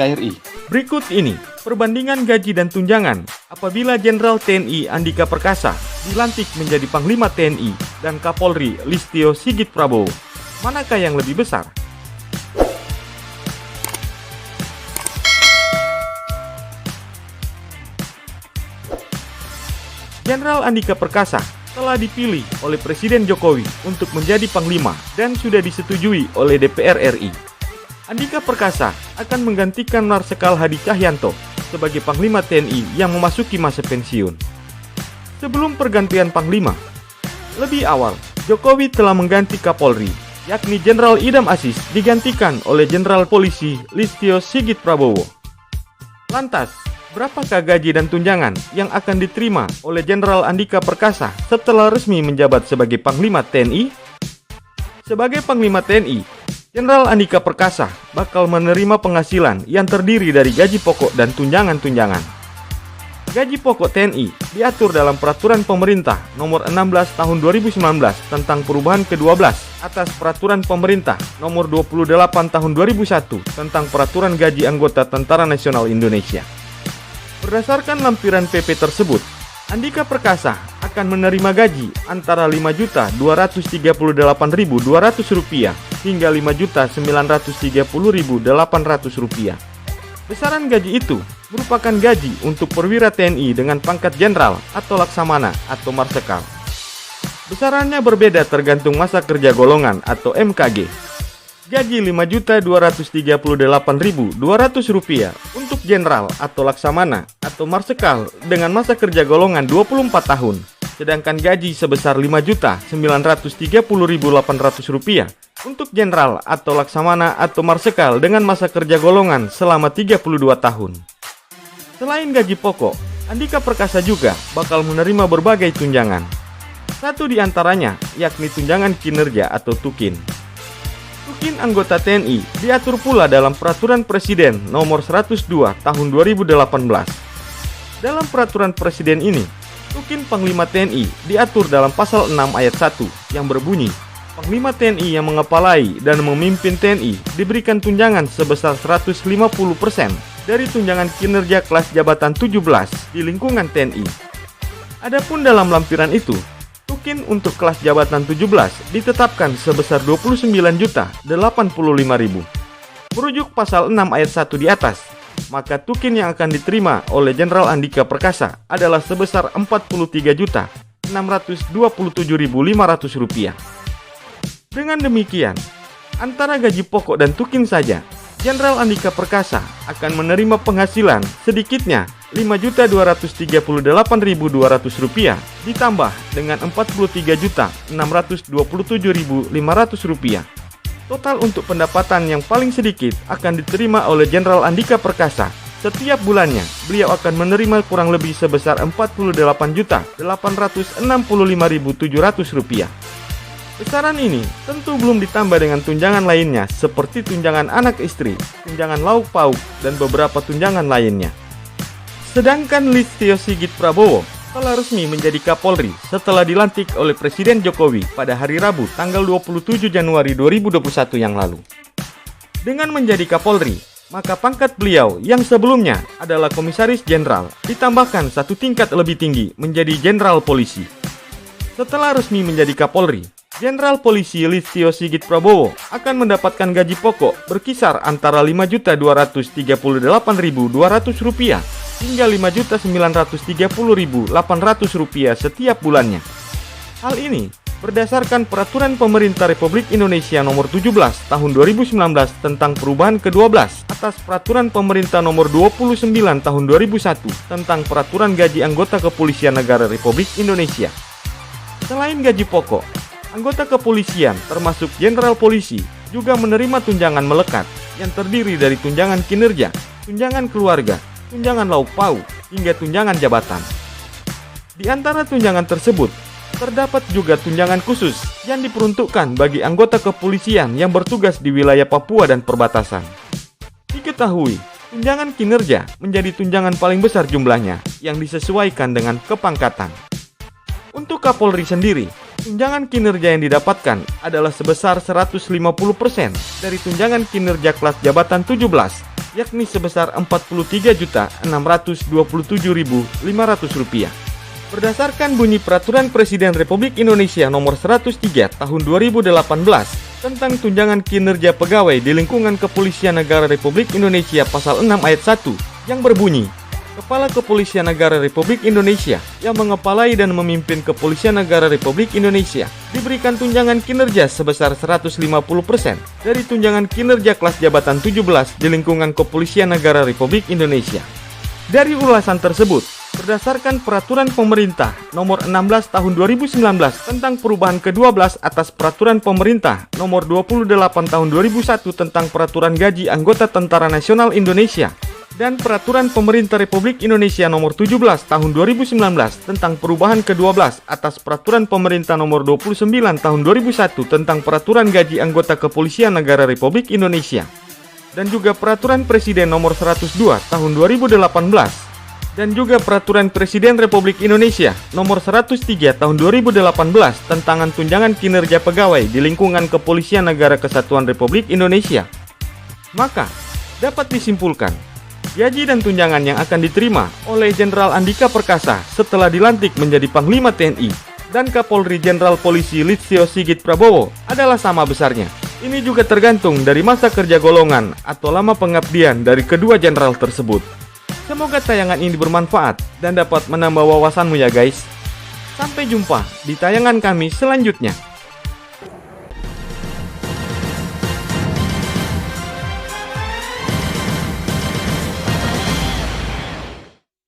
KRI. Berikut ini perbandingan gaji dan tunjangan apabila Jenderal TNI Andika Perkasa dilantik menjadi Panglima TNI dan Kapolri Listio Sigit Prabowo. Manakah yang lebih besar? Jenderal Andika Perkasa telah dipilih oleh Presiden Jokowi untuk menjadi Panglima dan sudah disetujui oleh DPR RI. Andika Perkasa akan menggantikan Marsikal Hadi Cahyanto sebagai Panglima TNI yang memasuki masa pensiun. Sebelum pergantian Panglima, lebih awal Jokowi telah mengganti Kapolri, yakni Jenderal Idam Aziz digantikan oleh Jenderal Polisi Listio Sigit Prabowo. Lantas, berapakah gaji dan tunjangan yang akan diterima oleh Jenderal Andika Perkasa setelah resmi menjabat sebagai Panglima TNI? Sebagai Panglima TNI, Jenderal Andika Perkasa bakal menerima penghasilan yang terdiri dari gaji pokok dan tunjangan-tunjangan. Gaji pokok TNI diatur dalam Peraturan Pemerintah Nomor 16 Tahun 2019 tentang perubahan ke-12 atas Peraturan Pemerintah Nomor 28 Tahun 2001 tentang Peraturan Gaji Anggota Tentara Nasional Indonesia. Berdasarkan lampiran PP tersebut, Andika Perkasa akan menerima gaji antara Rp5.238.200 hingga Rp5.930.800. Besaran gaji itu merupakan gaji untuk perwira TNI dengan pangkat jenderal atau laksamana atau marsikal. Besarannya berbeda tergantung masa kerja golongan atau MKG. Gaji Rp5.238.200 untuk jenderal atau laksamana atau marsikal dengan masa kerja golongan 24 tahun. Sedangkan gaji sebesar Rp5.930.800 untuk jenderal atau laksamana atau marsikal dengan masa kerja golongan selama 32 tahun. Selain gaji pokok, Andika Perkasa juga bakal menerima berbagai tunjangan. Satu di antaranya yakni tunjangan kinerja atau TUKIN. TUKIN anggota TNI diatur pula dalam Peraturan Presiden Nomor 102 Tahun 2018. Dalam Peraturan Presiden ini, TUKIN Panglima TNI diatur dalam Pasal 6 Ayat 1 yang berbunyi, Panglima TNI yang mengepalai dan memimpin TNI diberikan tunjangan sebesar 150% dari tunjangan kinerja kelas jabatan 17 di lingkungan TNI. Adapun dalam lampiran itu, TUKIN untuk kelas jabatan 17 ditetapkan sebesar Rp29.085.000. Merujuk Pasal 6 Ayat 1 di atas, maka TUKIN yang akan diterima oleh Jenderal Andika Perkasa adalah sebesar Rp43.627.500. Dengan demikian, antara gaji pokok dan TUKIN saja, Jenderal Andika Perkasa akan menerima penghasilan sedikitnya Rp5.238.200 ditambah dengan Rp43.627.500. Total untuk pendapatan yang paling sedikit akan diterima oleh Jenderal Andika Perkasa. Setiap bulannya, beliau akan menerima kurang lebih sebesar Rp48.865.700. Besaran ini tentu belum ditambah dengan tunjangan lainnya seperti tunjangan anak istri, tunjangan lauk pauk, dan beberapa tunjangan lainnya. Sedangkan Listio Sigit Prabowo telah resmi menjadi Kapolri setelah dilantik oleh Presiden Jokowi pada hari Rabu tanggal 27 Januari 2021 yang lalu. Dengan menjadi Kapolri, maka pangkat beliau yang sebelumnya adalah Komisaris Jenderal ditambahkan satu tingkat lebih tinggi menjadi Jenderal Polisi. Setelah resmi menjadi Kapolri, Jenderal Polisi Listio Sigit Prabowo akan mendapatkan gaji pokok berkisar antara Rp5.238.200 hingga Rp5.930.800 setiap bulannya. Hal ini berdasarkan Peraturan Pemerintah Republik Indonesia Nomor 17 Tahun 2019 tentang perubahan ke-12 atas Peraturan Pemerintah Nomor 29 Tahun 2001 tentang Peraturan Gaji Anggota Kepolisian Negara Republik Indonesia. Selain gaji pokok, anggota kepolisian termasuk Jenderal Polisi juga menerima tunjangan melekat yang terdiri dari tunjangan kinerja, tunjangan keluarga, tunjangan lauk pauk, hingga tunjangan jabatan. Di antara tunjangan tersebut, terdapat juga tunjangan khusus yang diperuntukkan bagi anggota kepolisian yang bertugas di wilayah Papua dan perbatasan. Diketahui, tunjangan kinerja menjadi tunjangan paling besar jumlahnya yang disesuaikan dengan kepangkatan. Untuk Kapolri sendiri, tunjangan kinerja yang didapatkan adalah sebesar 150% dari tunjangan kinerja kelas jabatan 17 yakni sebesar Rp43.627.500. Berdasarkan bunyi Peraturan Presiden Republik Indonesia Nomor 103 Tahun 2018 tentang tunjangan kinerja pegawai di lingkungan Kepolisian Negara Republik Indonesia Pasal 6 Ayat 1 yang berbunyi, Kepala Kepolisian Negara Republik Indonesia yang mengepalai dan memimpin Kepolisian Negara Republik Indonesia diberikan tunjangan kinerja sebesar 150% dari tunjangan kinerja kelas jabatan 17 di lingkungan Kepolisian Negara Republik Indonesia. Dari ulasan tersebut, berdasarkan Peraturan Pemerintah Nomor 16 Tahun 2019 tentang perubahan ke-12 atas Peraturan Pemerintah Nomor 28 Tahun 2001 tentang Peraturan Gaji Anggota Tentara Nasional Indonesia dan Peraturan Pemerintah Republik Indonesia Nomor 17 Tahun 2019 tentang perubahan ke-12 atas Peraturan Pemerintah Nomor 29 Tahun 2001 tentang Peraturan Gaji Anggota Kepolisian Negara Republik Indonesia dan juga Peraturan Presiden Nomor 102 Tahun 2018 dan juga Peraturan Presiden Republik Indonesia Nomor 103 Tahun 2018 tentang tunjangan kinerja pegawai di lingkungan Kepolisian Negara Kesatuan Republik Indonesia. Maka, dapat disimpulkan, gaji dan tunjangan yang akan diterima oleh Jenderal Andika Perkasa setelah dilantik menjadi Panglima TNI dan Kapolri Jenderal Polisi Listio Sigit Prabowo adalah sama besarnya. Ini juga tergantung dari masa kerja golongan atau lama pengabdian dari kedua jenderal tersebut. Semoga tayangan ini bermanfaat dan dapat menambah wawasanmu ya guys. Sampai jumpa di tayangan kami selanjutnya.